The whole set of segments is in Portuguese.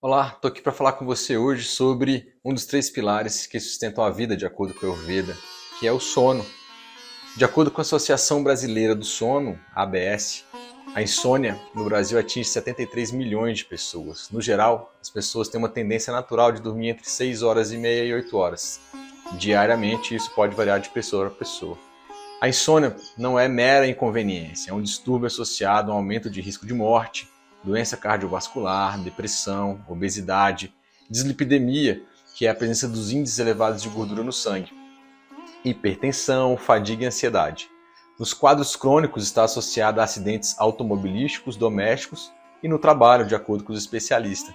Olá, estou aqui para falar com você hoje sobre um dos 3 pilares que sustentam a vida de acordo com a Ayurveda, que é o sono. De acordo com a Associação Brasileira do Sono, ABS, a insônia no Brasil atinge 73 milhões de pessoas. No geral, as pessoas têm uma tendência natural de dormir entre 6 horas e meia e 8 horas. Diariamente, isso pode variar de pessoa para pessoa. A insônia não é mera inconveniência, é um distúrbio associado a um aumento de risco de morte, doença cardiovascular, depressão, obesidade, dislipidemia, que é a presença dos índices elevados de gordura no sangue, hipertensão, fadiga e ansiedade. Nos quadros crônicos está associado a acidentes automobilísticos, domésticos e no trabalho, de acordo com os especialistas.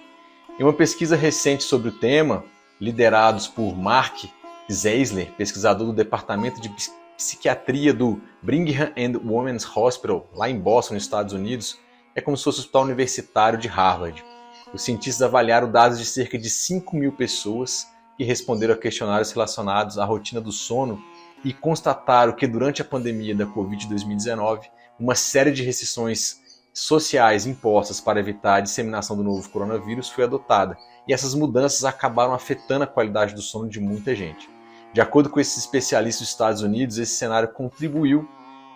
Em uma pesquisa recente sobre o tema, liderados por Mark Zeisler, pesquisador do Departamento de Psiquiatria do Brigham and Women's Hospital, lá em Boston, nos Estados Unidos, é como se fosse o Hospital Universitário de Harvard. Os cientistas avaliaram dados de cerca de 5 mil pessoas que responderam a questionários relacionados à rotina do sono e constataram que durante a pandemia da Covid-19, uma série de restrições sociais impostas para evitar a disseminação do novo coronavírus foi adotada, e essas mudanças acabaram afetando a qualidade do sono de muita gente. De acordo com esses especialistas dos Estados Unidos, esse cenário contribuiu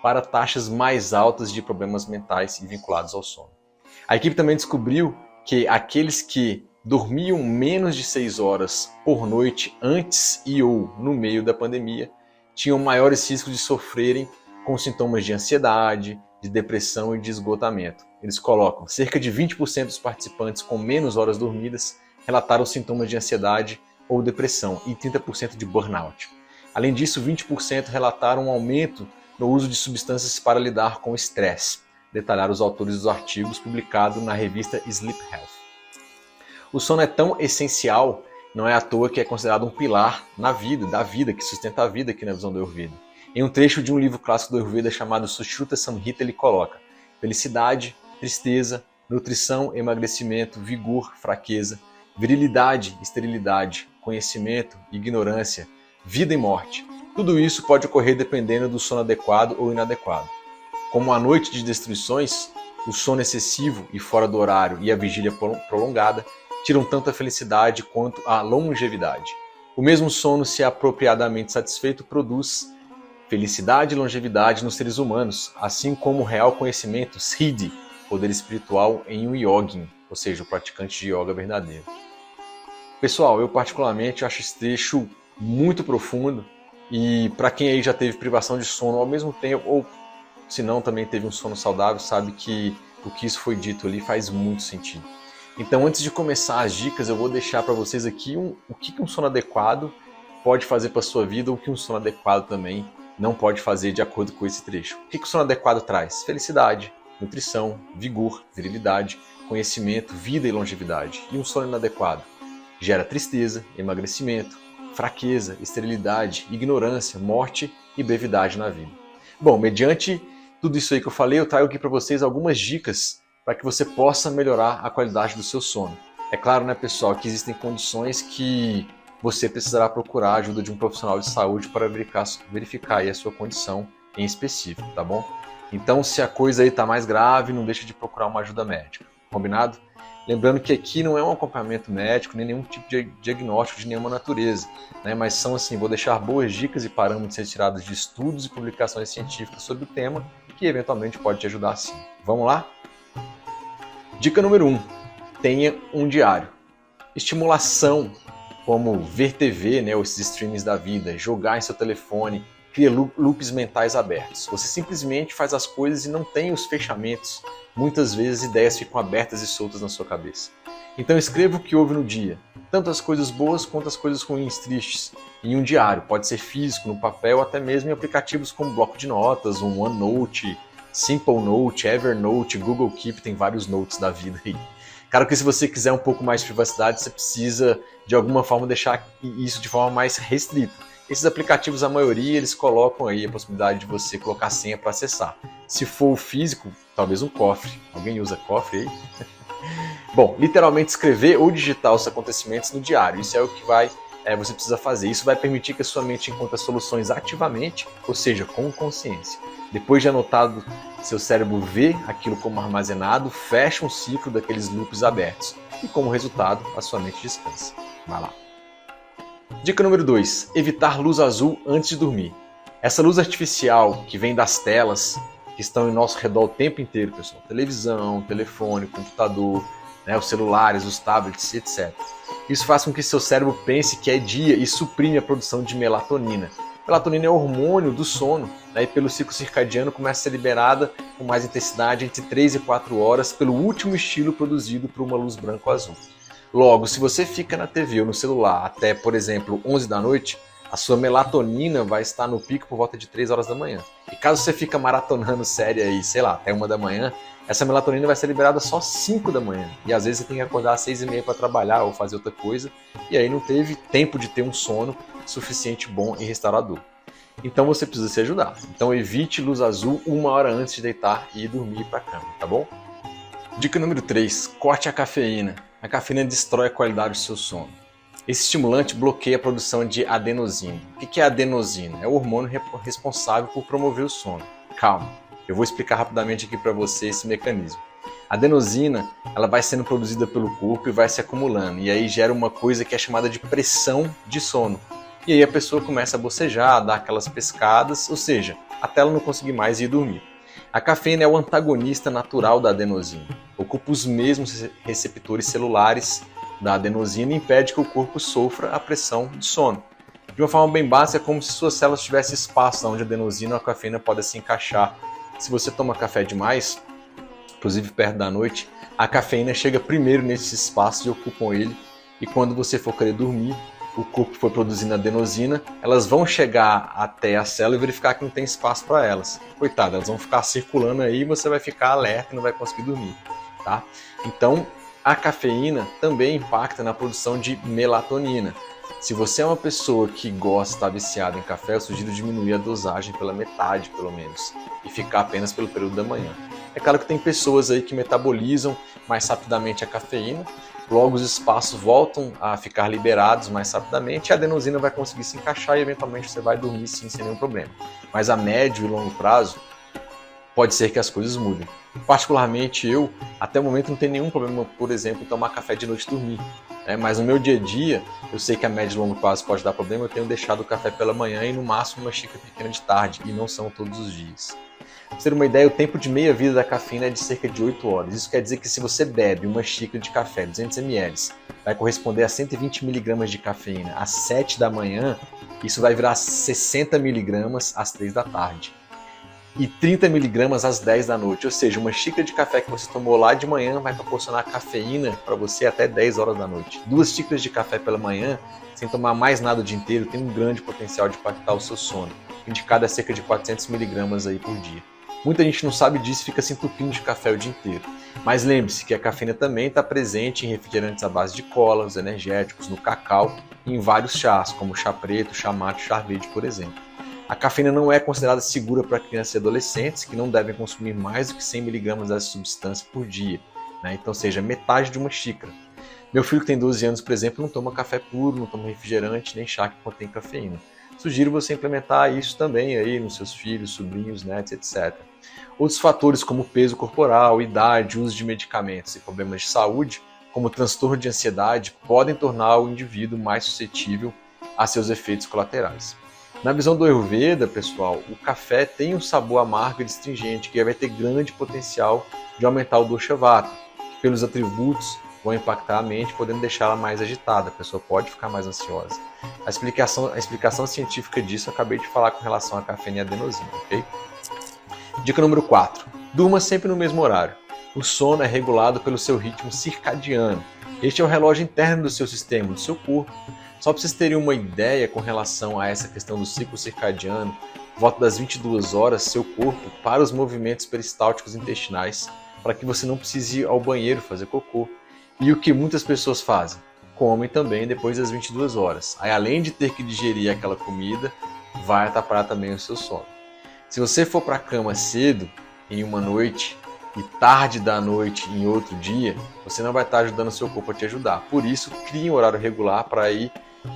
para taxas mais altas de problemas mentais e vinculados ao sono. A equipe também descobriu que aqueles que dormiam menos de 6 horas por noite antes e ou no meio da pandemia tinham maiores riscos de sofrerem com sintomas de ansiedade, de depressão e de esgotamento. Eles colocam cerca de 20% dos participantes com menos horas dormidas relataram sintomas de ansiedade ou depressão e 30% de burnout. Além disso, 20% relataram um aumento no uso de substâncias para lidar com o estresse, detalharam os autores dos artigos publicados na revista Sleep Health. O sono é tão essencial, não é à toa que é considerado um pilar na vida, da vida, que sustenta a vida aqui na visão do Ayurveda. Em um trecho de um livro clássico do Ayurveda chamado Sushruta Samhita, ele coloca: felicidade, tristeza, nutrição, emagrecimento, vigor, fraqueza, virilidade, esterilidade, conhecimento, ignorância, vida e morte. Tudo isso pode ocorrer dependendo do sono adequado ou inadequado. Como a noite de destruições, o sono excessivo e fora do horário e a vigília prolongada tiram tanto a felicidade quanto a longevidade. O mesmo sono, se apropriadamente satisfeito, produz felicidade e longevidade nos seres humanos, assim como o real conhecimento, siddhi, poder espiritual em um yogin, ou seja, o praticante de yoga verdadeiro. Pessoal, eu particularmente acho esse trecho muito profundo, e para quem aí já teve privação de sono ao mesmo tempo, ou se não também teve um sono saudável, sabe que o que isso foi dito ali faz muito sentido. Então, antes de começar as dicas, eu vou deixar para vocês aqui o que um sono adequado pode fazer para a sua vida, ou o que um sono adequado também não pode fazer de acordo com esse trecho. O que o sono adequado traz? Felicidade, nutrição, vigor, virilidade, conhecimento, vida e longevidade. E um sono inadequado gera tristeza, emagrecimento, fraqueza, esterilidade, ignorância, morte e brevidade na vida. Bom, mediante tudo isso aí que eu falei, eu trago aqui para vocês algumas dicas para que você possa melhorar a qualidade do seu sono. É claro, né, pessoal, que existem condições que você precisará procurar a ajuda de um profissional de saúde para verificar aí a sua condição em específico, tá bom? Então, se a coisa aí está mais grave, não deixe de procurar uma ajuda médica, combinado? Lembrando que aqui não é um acompanhamento médico, nem nenhum tipo de diagnóstico de nenhuma natureza, né? Mas são assim, vou deixar boas dicas e parâmetros retirados de estudos e publicações científicas sobre o tema, que eventualmente pode te ajudar sim. Vamos lá? Dica número 1. Tenha um diário. Estimulação, como ver TV, né, ou esses streamings da vida, jogar em seu telefone, cria loops mentais abertos. Você simplesmente faz as coisas e não tem os fechamentos. Muitas vezes ideias ficam abertas e soltas na sua cabeça. Então escreva o que houve no dia, tanto as coisas boas quanto as coisas ruins, tristes, em um diário. Pode ser físico, no papel, ou até mesmo em aplicativos como bloco de notas, um OneNote, Simple Note, Evernote, Google Keep, tem vários notes da vida aí. Claro que se você quiser um pouco mais de privacidade, você precisa de alguma forma deixar isso de forma mais restrita. Esses aplicativos, a maioria, eles colocam aí a possibilidade de você colocar senha para acessar. Se for o físico, talvez um cofre. Alguém usa cofre aí? Bom, literalmente escrever ou digitar os acontecimentos no diário. Isso é o que vai você precisa fazer. Isso vai permitir que a sua mente encontre soluções ativamente, ou seja, com consciência. Depois de anotado, seu cérebro vê aquilo como armazenado, fecha um ciclo daqueles loops abertos. E como resultado, a sua mente descansa. Vai lá. Dica número 2. Evitar luz azul antes de dormir. Essa luz artificial que vem das telas, que estão em nosso redor o tempo inteiro, pessoal. Televisão, telefone, computador, os celulares, os tablets, etc. Isso faz com que seu cérebro pense que é dia e suprime a produção de melatonina. Melatonina é o hormônio do sono, e pelo ciclo circadiano começa a ser liberada com mais intensidade entre 3 e 4 horas pelo último estilo produzido por uma luz branca ou azul. Logo, se você fica na TV ou no celular até, por exemplo, 11 da noite, a sua melatonina vai estar no pico por volta de 3 horas da manhã. E caso você fique maratonando série aí, sei lá, até 1 da manhã, essa melatonina vai ser liberada só 5 da manhã. E às vezes você tem que acordar às 6h30 para trabalhar ou fazer outra coisa, e aí não teve tempo de ter um sono suficiente bom e restaurador. Então você precisa se ajudar. Então evite luz azul 1 hora antes de deitar e dormir para a cama, tá bom? Dica número 3. Corte a cafeína. A cafeína destrói a qualidade do seu sono. Esse estimulante bloqueia a produção de adenosina. O que é adenosina? É o hormônio responsável por promover o sono. Calma, eu vou explicar rapidamente aqui para você esse mecanismo. A adenosina, ela vai sendo produzida pelo corpo e vai se acumulando. E aí gera uma coisa que é chamada de pressão de sono. E aí a pessoa começa a bocejar, a dar aquelas pescadas, ou seja, até ela não conseguir mais ir dormir. A cafeína é o antagonista natural da adenosina. Ocupa os mesmos receptores celulares da adenosina e impede que o corpo sofra a pressão de sono. De uma forma bem básica, é como se suas células tivessem espaço onde a adenosina ou a cafeína podem se encaixar. Se você toma café demais, inclusive perto da noite, a cafeína chega primeiro nesses espaços e ocupam ele. E quando você for querer dormir, o corpo foi produzindo adenosina, elas vão chegar até a célula e verificar que não tem espaço para elas. Coitada, elas vão ficar circulando aí e você vai ficar alerta e não vai conseguir dormir, tá? Então, a cafeína também impacta na produção de melatonina. Se você é uma pessoa que gosta, está viciada em café, eu sugiro diminuir a dosagem pela metade, pelo menos, e ficar apenas pelo período da manhã. É claro que tem pessoas aí que metabolizam mais rapidamente a cafeína, logo os espaços voltam a ficar liberados mais rapidamente e a adenosina vai conseguir se encaixar e eventualmente você vai dormir sim, sem nenhum problema. Mas a médio e longo prazo, pode ser que as coisas mudem. Particularmente eu, até o momento não tenho nenhum problema, por exemplo, em tomar café de noite e dormir. Mas no meu dia a dia, eu sei que a médio e longo prazo pode dar problema, eu tenho deixado o café pela manhã e no máximo uma xícara pequena de tarde, e não são todos os dias. Para você ter uma ideia, o tempo de meia-vida da cafeína é de cerca de 8 horas. Isso quer dizer que se você bebe uma xícara de café, 200 ml, vai corresponder a 120 mg de cafeína às 7 da manhã, isso vai virar 60 mg às 3 da tarde. E 30 mg às 10 da noite, ou seja, uma xícara de café que você tomou lá de manhã vai proporcionar cafeína para você até 10 horas da noite. 2 xícaras de café pela manhã, sem tomar mais nada o dia inteiro, tem um grande potencial de impactar o seu sono. O indicado é cerca de 400 mg aí por dia. Muita gente não sabe disso e fica se entupindo de café o dia inteiro. Mas lembre-se que a cafeína também está presente em refrigerantes à base de cola, os energéticos, no cacau e em vários chás, como chá preto, chá mate, chá verde, por exemplo. A cafeína não é considerada segura para crianças e adolescentes, que não devem consumir mais do que 100 mg dessa substância por dia, Então, seja metade de uma xícara. Meu filho que tem 12 anos, por exemplo, não toma café puro, não toma refrigerante, nem chá que contém cafeína. Sugiro você implementar isso também aí nos seus filhos, sobrinhos, netos, etc. Outros fatores como peso corporal, idade, uso de medicamentos e problemas de saúde, como transtorno de ansiedade, podem tornar o indivíduo mais suscetível a seus efeitos colaterais. Na visão do Ayurveda, pessoal, o café tem um sabor amargo e astringente que vai ter grande potencial de aumentar o dosha vata, que pelos atributos vão impactar a mente, podendo deixá-la mais agitada, a pessoa pode ficar mais ansiosa. A explicação científica disso eu acabei de falar com relação à cafeína e adenosina, ok? Dica número 4. Durma sempre no mesmo horário. O sono é regulado pelo seu ritmo circadiano. Este é o relógio interno do seu sistema, do seu corpo. Só para vocês terem uma ideia com relação a essa questão do ciclo circadiano, por volta das 22 horas, seu corpo para os movimentos peristálticos intestinais para que você não precise ir ao banheiro fazer cocô. E o que muitas pessoas fazem? Comem também depois das 22 horas. Aí, além de ter que digerir aquela comida, vai atrapalhar também o seu sono. Se você for para a cama cedo, em uma noite, e tarde da noite em outro dia, você não vai estar ajudando o seu corpo a te ajudar. Por isso, crie um horário regular para ir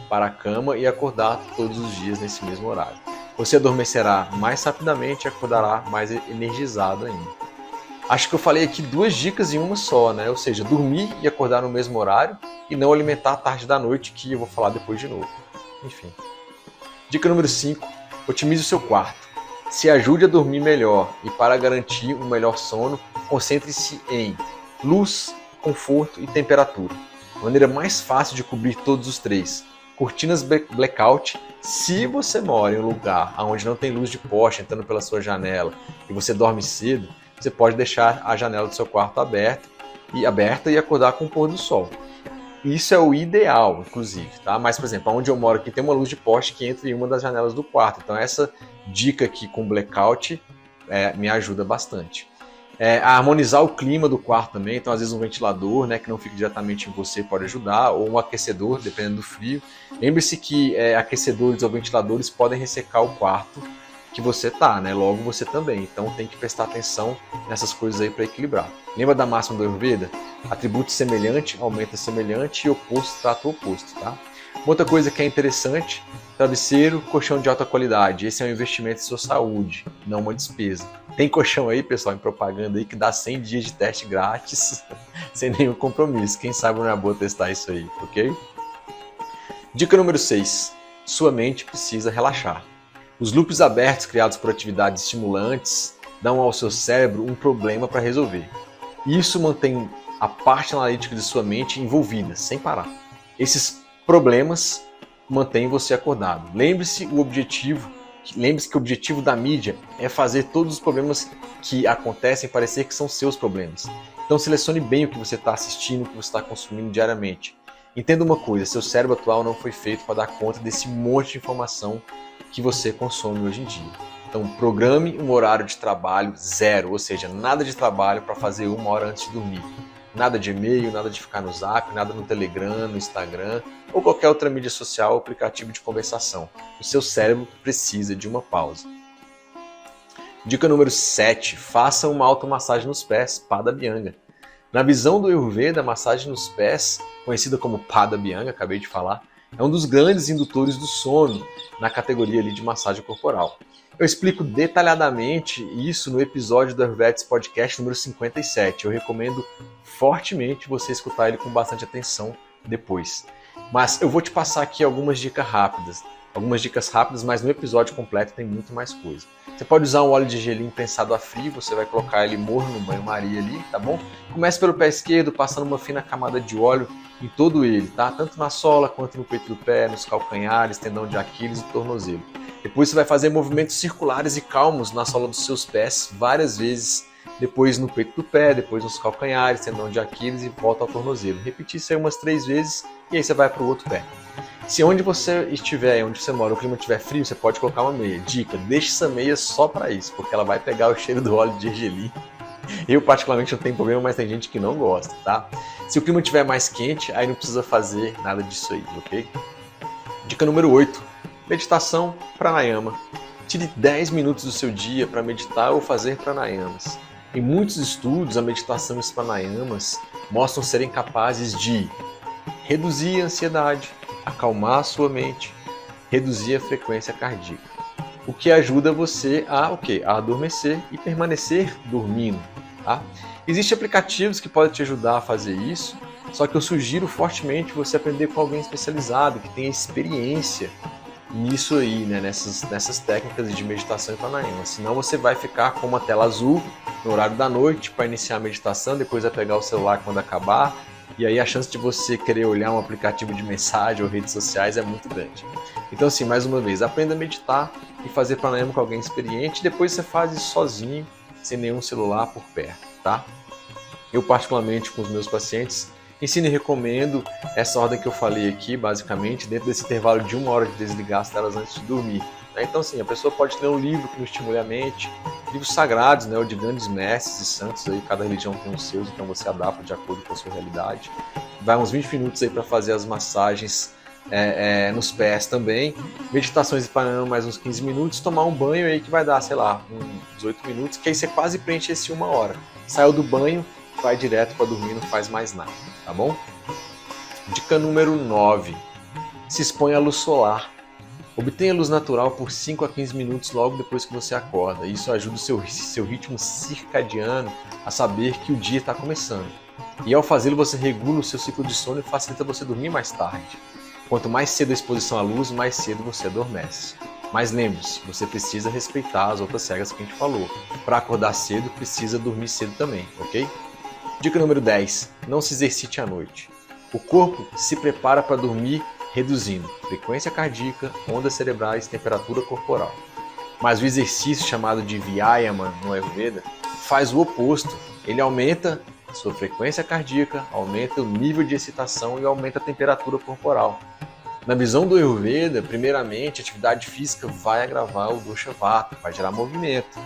para a cama e acordar todos os dias nesse mesmo horário. Você adormecerá mais rapidamente e acordará mais energizado ainda. Acho que eu falei aqui 2 dicas em uma só, né? Ou seja, dormir e acordar no mesmo horário e não alimentar tarde da noite, que eu vou falar depois de novo. Enfim. Dica número 5. Otimize o seu quarto. Se ajude a dormir melhor e para garantir um melhor sono, concentre-se em luz, conforto e temperatura. A maneira mais fácil de cobrir todos os 3. Cortinas blackout, se você mora em um lugar onde não tem luz de poste entrando pela sua janela e você dorme cedo, você pode deixar a janela do seu quarto aberta e acordar com o pôr do sol. Isso é o ideal, inclusive, tá? Mas, por exemplo, onde eu moro aqui tem uma luz de poste que entra em uma das janelas do quarto. Então, essa dica aqui com blackout me ajuda bastante. Harmonizar o clima do quarto também, então às vezes um ventilador, né, que não fica diretamente em você pode ajudar, ou um aquecedor, dependendo do frio. Lembre-se que aquecedores ou ventiladores podem ressecar o quarto que você tá, né? Logo você também, então tem que prestar atenção nessas coisas aí para equilibrar. Lembra da máxima do Ayurveda? Atributo semelhante aumenta semelhante e oposto trata o oposto, tá? Outra coisa que é interessante, travesseiro, colchão de alta qualidade. Esse é um investimento em sua saúde, não uma despesa. Tem colchão aí, pessoal, em propaganda aí que dá 100 dias de teste grátis, sem nenhum compromisso. Quem sabe não é boa testar isso aí, ok? Dica número 6. Sua mente precisa relaxar. Os loops abertos criados por atividades estimulantes dão ao seu cérebro um problema para resolver. Isso mantém a parte analítica de sua mente envolvida, sem parar. Esses problemas mantêm você acordado. Lembre-se que o objetivo da mídia é fazer todos os problemas que acontecem parecer que são seus problemas. Então selecione bem o que você está assistindo, o que você está consumindo diariamente. Entenda uma coisa, seu cérebro atual não foi feito para dar conta desse monte de informação que você consome hoje em dia. Então programe um horário de trabalho zero, ou seja, nada de trabalho para fazer 1 hora antes de dormir. Nada de e-mail, nada de ficar no Zap, nada no Telegram, no Instagram ou qualquer outra mídia social ou aplicativo de conversação. O seu cérebro precisa de uma pausa. Dica número 7. Faça uma automassagem nos pés, Pada Abhyanga. Na visão do Ayurveda, a massagem nos pés, conhecida como Pada Abhyanga, acabei de falar, é um dos grandes indutores do sono na categoria ali de massagem corporal. Eu explico detalhadamente isso no episódio do Ayurvedics Podcast número 57. Eu recomendo fortemente você escutar ele com bastante atenção depois. Mas eu vou te passar aqui algumas dicas rápidas, mas no episódio completo tem muito mais coisa. Você pode usar um óleo de gergelim prensado a frio, você vai colocar ele morno no banho-maria ali, tá bom? Comece pelo pé esquerdo, passando uma fina camada de óleo em todo ele, tá? Tanto na sola quanto no peito do pé, nos calcanhares, tendão de Aquiles e tornozelo. Depois você vai fazer movimentos circulares e calmos na sola dos seus pés várias vezes, depois no peito do pé, depois nos calcanhares, tendão de Aquiles e volta ao tornozelo. Repetir isso aí umas 3 vezes e aí você vai para o outro pé. Se onde você estiver, onde você mora, o clima estiver frio, você pode colocar uma meia. Dica, deixe essa meia só para isso, porque ela vai pegar o cheiro do óleo de gergelim. Eu particularmente não tenho problema, mas tem gente que não gosta, tá? Se o clima estiver mais quente, aí não precisa fazer nada disso aí, ok? Dica número 8. Meditação, pranayama. Tire 10 minutos do seu dia para meditar ou fazer pranayamas. Em muitos estudos, a meditação e os pranayamas mostram serem capazes de reduzir a ansiedade, acalmar a sua mente, reduzir a frequência cardíaca. O que ajuda você a adormecer e permanecer dormindo. Tá? Existem aplicativos que podem te ajudar a fazer isso, só que eu sugiro fortemente você aprender com alguém especializado, que tenha experiência nisso aí, né? nessas técnicas de meditação e pranayama. Senão você vai ficar com uma tela azul no horário da noite para iniciar a meditação, depois vai pegar o celular quando acabar, e aí a chance de você querer olhar um aplicativo de mensagem ou redes sociais é muito grande. Então assim, mais uma vez, aprenda a meditar e fazer pranayama com alguém experiente, depois você faz isso sozinho, sem nenhum celular por perto, tá? Eu particularmente com os meus pacientes ensino e recomendo essa ordem que eu falei aqui, basicamente, dentro desse intervalo de 1 hora de desligar as telas antes de dormir. Então, assim, a pessoa pode ler um livro que nos estimule a mente, livros sagrados, né, ou de grandes mestres e santos, aí, cada religião tem os seus, então você adapta de acordo com a sua realidade. Vai uns 20 minutos aí para fazer as massagens nos pés também, meditações e pranayama mais uns 15 minutos, tomar um banho aí que vai dar, sei lá, uns 8 minutos, que aí você quase preenche esse 1 hora. Saiu do banho, vai direto para dormir, não faz mais nada, tá bom? Dica número 9. Se expõe à luz solar. Obtenha luz natural por 5 a 15 minutos logo depois que você acorda. Isso ajuda o seu ritmo circadiano a saber que o dia está começando. E ao fazê-lo, você regula o seu ciclo de sono e facilita você dormir mais tarde. Quanto mais cedo a exposição à luz, mais cedo você adormece. Mas lembre-se, você precisa respeitar as outras regras que a gente falou. Para acordar cedo, precisa dormir cedo também, ok? Dica número 10. Não se exercite à noite. O corpo se prepara para dormir reduzindo frequência cardíaca, ondas cerebrais, temperatura corporal. Mas o exercício chamado de Vyayama no Ayurveda faz o oposto. Ele aumenta a sua frequência cardíaca, aumenta o nível de excitação e aumenta a temperatura corporal. Na visão do Ayurveda, primeiramente, a atividade física vai agravar o dosha vata, vai gerar movimento.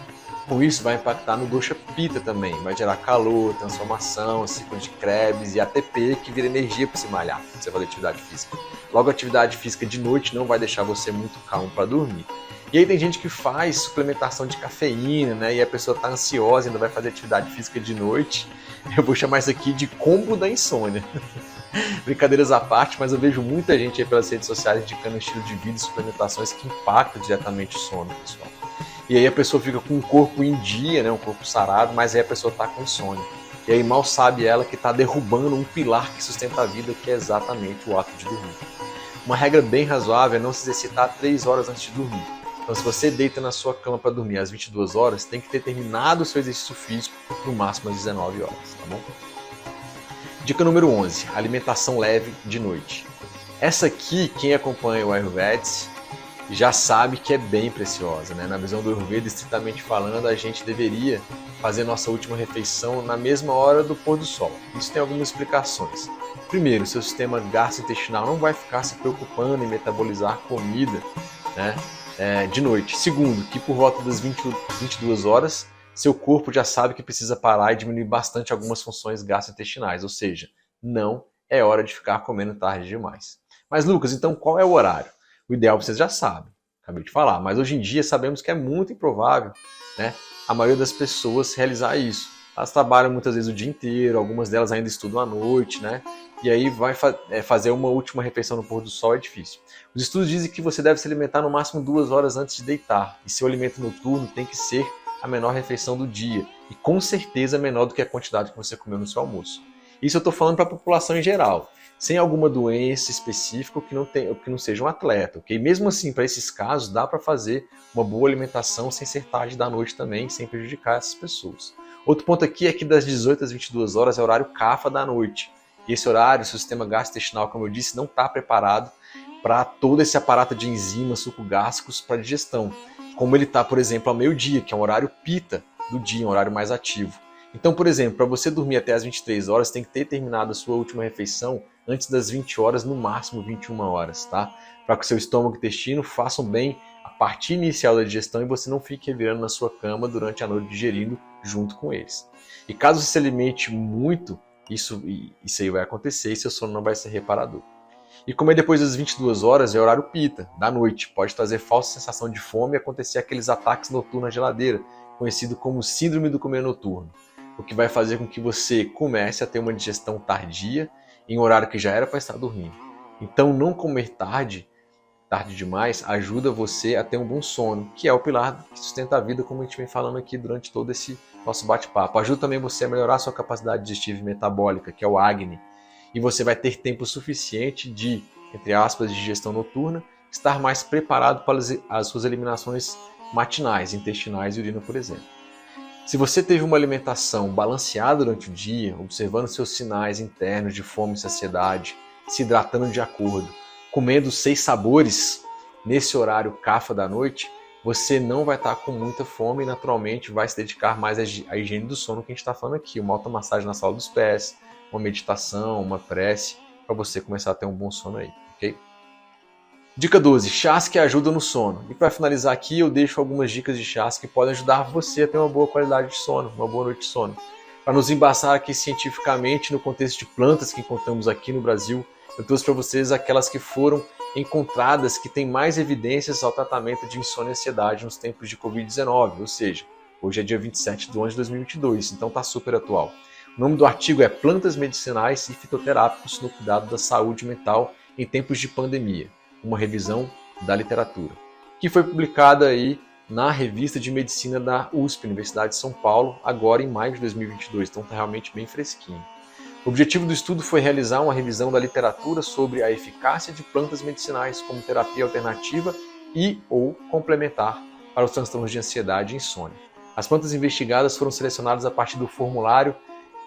Com isso, vai impactar no dosha pitta também, vai gerar calor, transformação, ciclo de Krebs e ATP, que vira energia para se malhar, para você fazer atividade física. Logo, a atividade física de noite não vai deixar você muito calmo para dormir. E aí tem gente que faz suplementação de cafeína, né? E a pessoa está ansiosa, ainda vai fazer atividade física de noite. Eu vou chamar isso aqui de combo da insônia. Brincadeiras à parte, mas eu vejo muita gente aí pelas redes sociais indicando estilo de vida e suplementações que impactam diretamente o sono, pessoal. E aí a pessoa fica com o corpo em dia, né, um corpo sarado, mas aí a pessoa está com insônia. E aí mal sabe ela que está derrubando um pilar que sustenta a vida, que é exatamente o ato de dormir. Uma regra bem razoável é não se exercitar 3 horas antes de dormir. Então se você deita na sua cama para dormir às 22 horas, tem que ter terminado o seu exercício físico no máximo às 19 horas, tá bom? Dica número 11, alimentação leve de noite. Essa aqui, quem acompanha o Ayurveda já sabe que é bem preciosa, né? Na visão do Ayurveda, estritamente falando, a gente deveria fazer nossa última refeição na mesma hora do pôr do sol. Isso tem algumas explicações. Primeiro, seu sistema gastrointestinal não vai ficar se preocupando em metabolizar comida, né, de noite. Segundo, que por volta das 22 horas, seu corpo já sabe que precisa parar e diminuir bastante algumas funções gastrointestinais, ou seja, não é hora de ficar comendo tarde demais. Mas Lucas, então qual é o horário? O ideal vocês já sabem, acabei de falar, mas hoje em dia sabemos que é muito improvável, né, a maioria das pessoas realizar isso. Elas trabalham muitas vezes o dia inteiro, algumas delas ainda estudam à noite, né? E aí fazer uma última refeição no pôr do sol é difícil. Os estudos dizem que você deve se alimentar no máximo 2 horas antes de deitar, e seu alimento noturno tem que ser a menor refeição do dia, e com certeza menor do que a quantidade que você comeu no seu almoço. Isso eu estou falando para a população em geral, sem alguma doença específica que não seja um atleta, ok? Mesmo assim, para esses casos, dá para fazer uma boa alimentação sem ser tarde da noite também, sem prejudicar essas pessoas. Outro ponto aqui é que das 18 às 22 horas é o horário kapha da noite. E esse horário, o sistema gastrointestinal, como eu disse, não está preparado para todo esse aparato de enzimas sucogástricos para digestão, como ele está, por exemplo, ao meio-dia, que é um horário pitta do dia, um horário mais ativo. Então, por exemplo, para você dormir até as 23 horas, tem que ter terminado a sua última refeição antes das 20 horas, no máximo 21 horas, tá? Para que o seu estômago e intestino façam bem a parte inicial da digestão e você não fique revirando na sua cama durante a noite digerindo junto com eles. E caso você se alimente muito, isso aí vai acontecer e seu sono não vai ser reparador. E comer depois das 22 horas é horário pitta, da noite. Pode trazer falsa sensação de fome e acontecer aqueles ataques noturnos na geladeira, conhecido como síndrome do comer noturno, o que vai fazer com que você comece a ter uma digestão tardia em horário que já era para estar dormindo. Então não comer tarde demais, ajuda você a ter um bom sono, que é o pilar que sustenta a vida, como a gente vem falando aqui durante todo esse nosso bate-papo. Ajuda também você a melhorar a sua capacidade digestiva e metabólica, que é o Agni, e você vai ter tempo suficiente de, entre aspas, digestão noturna, estar mais preparado para as suas eliminações matinais, intestinais e urina, por exemplo. Se você teve uma alimentação balanceada durante o dia, observando seus sinais internos de fome e saciedade, se hidratando de acordo, comendo 6 sabores nesse horário kapha da noite, você não vai estar com muita fome e naturalmente vai se dedicar mais à higiene do sono que a gente está falando aqui, uma automassagem na sala dos pés, uma meditação, uma prece, para você começar a ter um bom sono aí, ok? Dica 12, chás que ajudam no sono. E para finalizar aqui, eu deixo algumas dicas de chás que podem ajudar você a ter uma boa qualidade de sono, uma boa noite de sono. Para nos embaçar aqui cientificamente no contexto de plantas que encontramos aqui no Brasil, eu trouxe para vocês aquelas que foram encontradas que têm mais evidências ao tratamento de insônia e ansiedade nos tempos de Covid-19, ou seja, hoje é dia 27 de 11 de 2022, então está super atual. O nome do artigo é Plantas Medicinais e Fitoterápicos no Cuidado da Saúde Mental em tempos de pandemia, uma revisão da literatura, que foi publicada aí na Revista de Medicina da USP, Universidade de São Paulo, agora em maio de 2022, então está realmente bem fresquinho. O objetivo do estudo foi realizar uma revisão da literatura sobre a eficácia de plantas medicinais como terapia alternativa e ou complementar para os transtornos de ansiedade e insônia. As plantas investigadas foram selecionadas a partir do formulário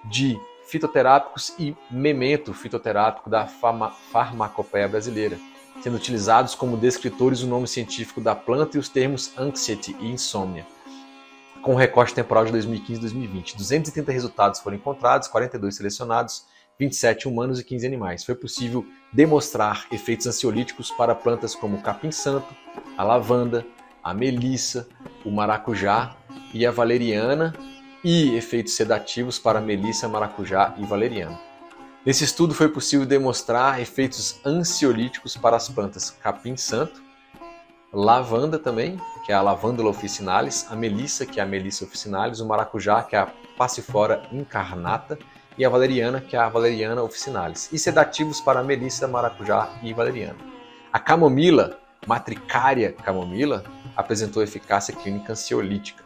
de fitoterápicos e memento fitoterápico da Farmacopeia Brasileira, sendo utilizados como descritores o nome científico da planta e os termos anxiety e insônia, com recorte temporal de 2015 e 2020. 230 resultados foram encontrados, 42 selecionados, 27 humanos e 15 animais. Foi possível demonstrar efeitos ansiolíticos para plantas como o capim-santo, a lavanda, a melissa, o maracujá e a valeriana, e efeitos sedativos para a melissa, maracujá e valeriana. Nesse estudo foi possível demonstrar efeitos ansiolíticos para as plantas capim-santo, lavanda também, que é a Lavandula officinalis, a melissa, que é a Melissa officinalis, o maracujá, que é a Passiflora incarnata, e a valeriana, que é a Valeriana officinalis, e sedativos para a melissa, maracujá e valeriana. A camomila, Matricaria camomila, apresentou eficácia clínica ansiolítica.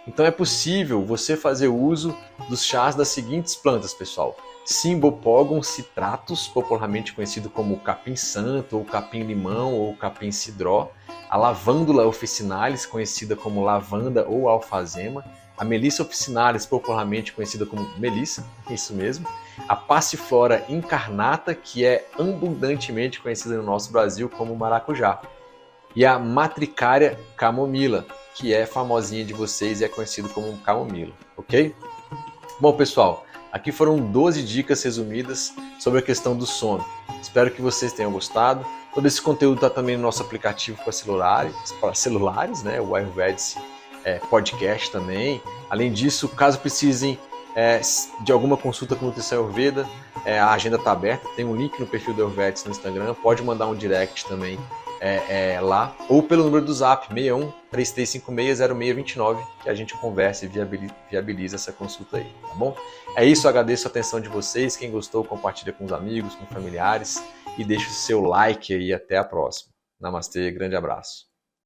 Então é possível você fazer uso dos chás das seguintes plantas, pessoal. Cymbopogon citratus, popularmente conhecido como capim-santo, ou capim-limão, ou capim-cidró. A Lavandula officinalis, conhecida como lavanda ou alfazema. A Melissa officinalis, popularmente conhecida como melissa, isso mesmo. A Passiflora incarnata, que é abundantemente conhecida no nosso Brasil como maracujá. E a Matricaria camomila, que é famosinha de vocês e é conhecido como camomila, ok? Bom, pessoal, aqui foram 12 dicas resumidas sobre a questão do sono. Espero que vocês tenham gostado. Todo esse conteúdo está também no nosso aplicativo para celulares, né? O Ayurvedic Podcast também. Além disso, caso precisem de alguma consulta com nutrição Ayurveda, a agenda está aberta. Tem um link no perfil do Ayurvedic no Instagram. Pode mandar um direct também lá, ou pelo número do Zap 61 3356 0629, que a gente conversa e viabiliza essa consulta aí, tá bom? É isso, agradeço a atenção de vocês. Quem gostou, compartilha com os amigos, com familiares e deixa o seu like aí. Até a próxima. Namastê, grande abraço.